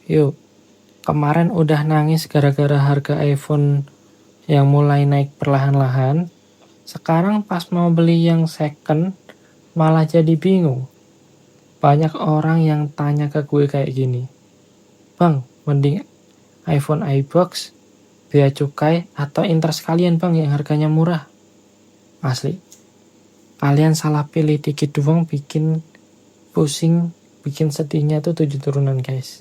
Yuk, kemarin udah nangis gara-gara harga iPhone yang mulai naik perlahan-lahan. Sekarang pas mau beli yang second, malah jadi bingung. Banyak orang yang tanya ke gue kayak gini, "Bang, mending iPhone iBox, bea cukai, atau Inter sekalian bang yang harganya murah?" Asli, kalian salah pilih dikit doang bikin pusing, bikin sedihnya tuh 7 turunan guys.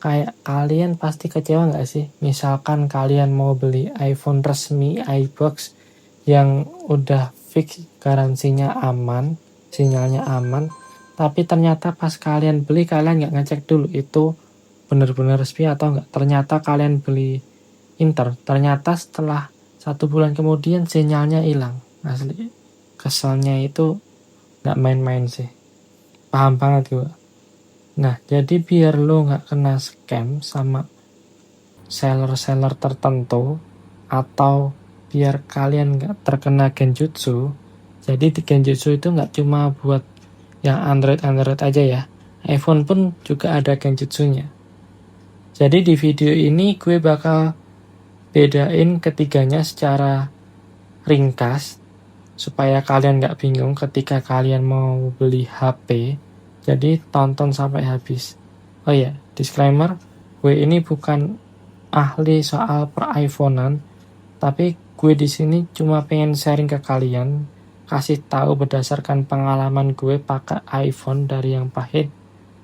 Kayak kalian pasti kecewa gak sih? Misalkan kalian mau beli iPhone resmi iBox yang udah fix garansinya aman, sinyalnya aman, tapi ternyata pas kalian beli kalian gak ngecek dulu itu bener-bener resmi atau enggak. Ternyata kalian beli Inter, ternyata setelah 1 bulan kemudian sinyalnya hilang. Asli, keselnya itu gak main-main sih. Paham banget gue. Nah, jadi biar lo gak kena scam sama seller-seller tertentu, atau biar kalian gak terkena genjutsu, jadi di genjutsu itu gak cuma buat yang Android aja ya, iPhone pun juga ada genjutsunya. Jadi di video ini gue bakal bedain ketiganya secara ringkas, supaya kalian gak bingung ketika kalian mau beli HP. Jadi tonton sampai habis. Oh ya, disclaimer, gue ini bukan ahli soal per-iPhone-an, tapi gue di sini cuma pengen sharing ke kalian, kasih tahu berdasarkan pengalaman gue pakai iPhone dari yang pahit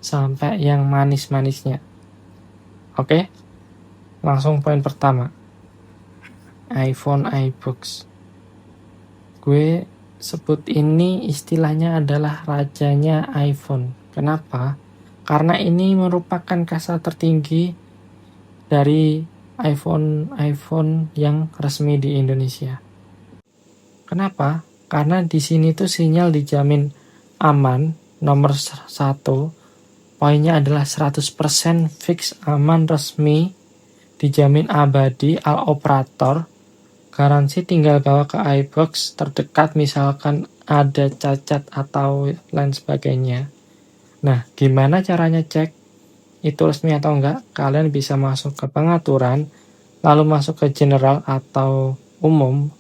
sampai yang manis-manisnya. Oke? Langsung poin pertama. iPhone iBox. Gue sebut ini istilahnya adalah rajanya iPhone. Kenapa? Karena ini merupakan kasta tertinggi dari iPhone yang resmi di Indonesia. Kenapa? Karena di sini tuh sinyal dijamin aman, nomor 1. Poinnya adalah 100% fix aman resmi, dijamin abadi al operator. Garansi tinggal bawa ke iBox terdekat misalkan ada cacat atau lain sebagainya. Nah, gimana caranya cek itu resmi atau enggak? Kalian bisa masuk ke pengaturan, lalu masuk ke general atau umum,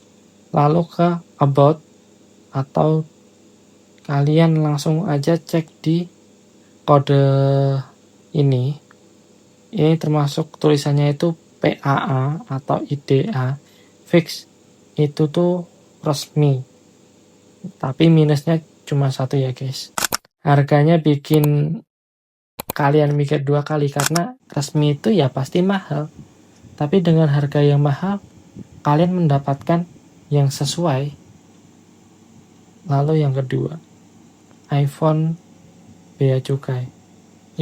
lalu ke about, atau kalian langsung aja cek di kode ini. Ini termasuk tulisannya itu PAA atau IDA. Fix itu tuh resmi, tapi minusnya cuma 1 ya guys. Harganya bikin kalian mikir 2 kali, karena resmi itu ya pasti mahal, tapi dengan harga yang mahal kalian mendapatkan yang sesuai. Lalu yang kedua, iPhone bea cukai.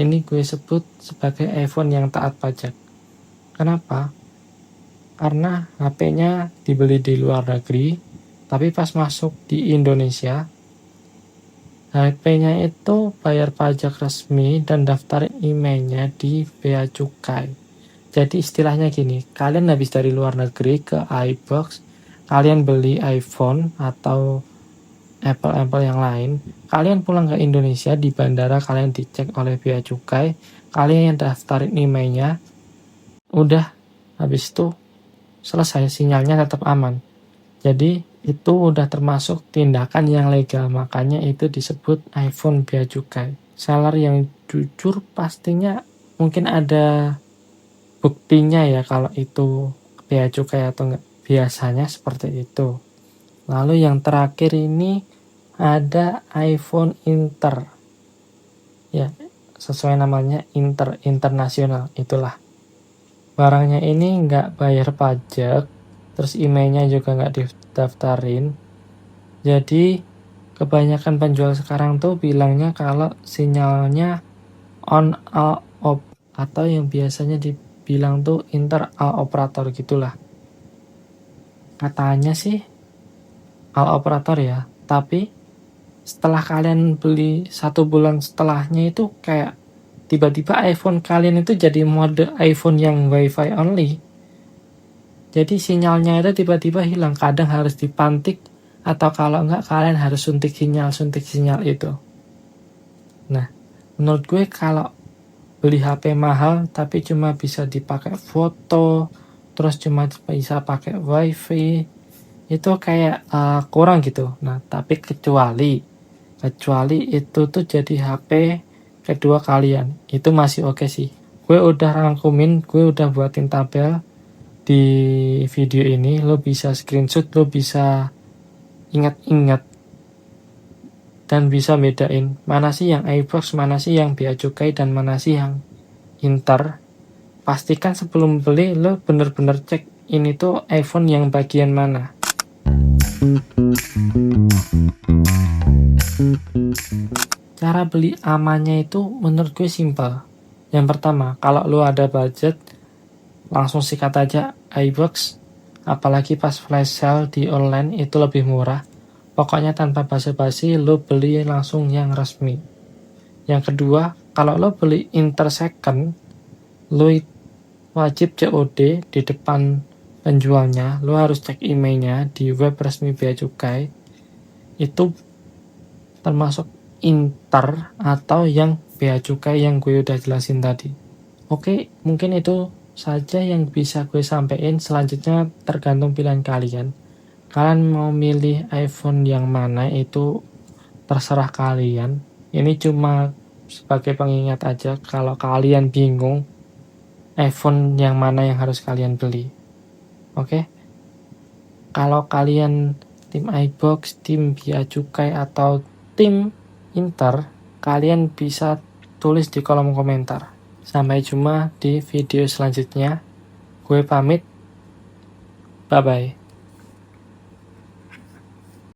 Ini gue sebut sebagai iPhone yang taat pajak. Kenapa? Karena HP-nya dibeli di luar negeri, tapi pas masuk di Indonesia, HP-nya itu bayar pajak resmi dan daftarin emailnya di bea cukai. Jadi istilahnya gini, kalian habis dari luar negeri ke iBox, kalian beli iPhone atau Apple yang lain, kalian pulang ke Indonesia, di bandara kalian dicek oleh bea cukai, kalian yang daftarin emailnya, udah habis itu selesai, sinyalnya tetap aman. Jadi itu udah termasuk tindakan yang legal, makanya itu disebut iPhone bea cukai. Seller yang jujur pastinya mungkin ada buktinya ya kalau itu bea cukai atau enggak. Biasanya seperti itu. Lalu yang terakhir ini ada iPhone Inter. Ya, sesuai namanya Inter, internasional, itulah. Barangnya ini nggak bayar pajak, terus emailnya juga nggak didaftarin. Jadi kebanyakan penjual sekarang tuh bilangnya kalau sinyalnya on all off, atau yang biasanya dibilang tuh inter all operator gitulah. Katanya sih all operator ya, tapi setelah kalian beli 1 bulan setelahnya itu kayak tiba-tiba iPhone kalian itu jadi mode iPhone yang WiFi only. Jadi sinyalnya itu tiba-tiba hilang. Kadang harus dipantik, atau kalau enggak kalian harus suntik sinyal itu. Nah, menurut gue kalau beli HP mahal tapi cuma bisa dipakai foto, terus cuma bisa pakai wifi, itu kayak kurang gitu. Nah, tapi kecuali itu tuh jadi HP kedua kalian, itu masih oke sih. Gue udah rangkumin, gue udah buatin tabel di video ini, lo bisa screenshot, lo bisa ingat-ingat dan bisa bedain mana sih yang iBox, mana sih yang Bea Cukai, dan mana sih yang Inter. Pastikan sebelum beli lo bener-bener cek ini tuh iPhone yang bagian mana. Cara beli amannya itu menurut gue simpel. Yang pertama, kalau lo ada budget, langsung sikat aja iBox, apalagi pas flash sale di online itu lebih murah. Pokoknya tanpa basa-basi, lo beli langsung yang resmi. Yang kedua, kalau lo beli Inter second, lo wajib COD di depan penjualnya. Lo harus cek emailnya di web resmi Bea Cukai. Itu termasuk Inter atau yang Bea Cukai yang gue udah jelasin tadi. Oke, mungkin itu saja yang bisa gue sampaikan. Selanjutnya tergantung pilihan kalian. Kalian mau milih iPhone yang mana itu terserah kalian. Ini cuma sebagai pengingat aja kalau kalian bingung iPhone yang mana yang harus kalian beli. Oke? Kalau kalian tim iBox, tim Bea Cukai, atau tim Inter, kalian bisa tulis di kolom komentar. Sampai jumpa di video selanjutnya. Gue pamit. Bye-bye.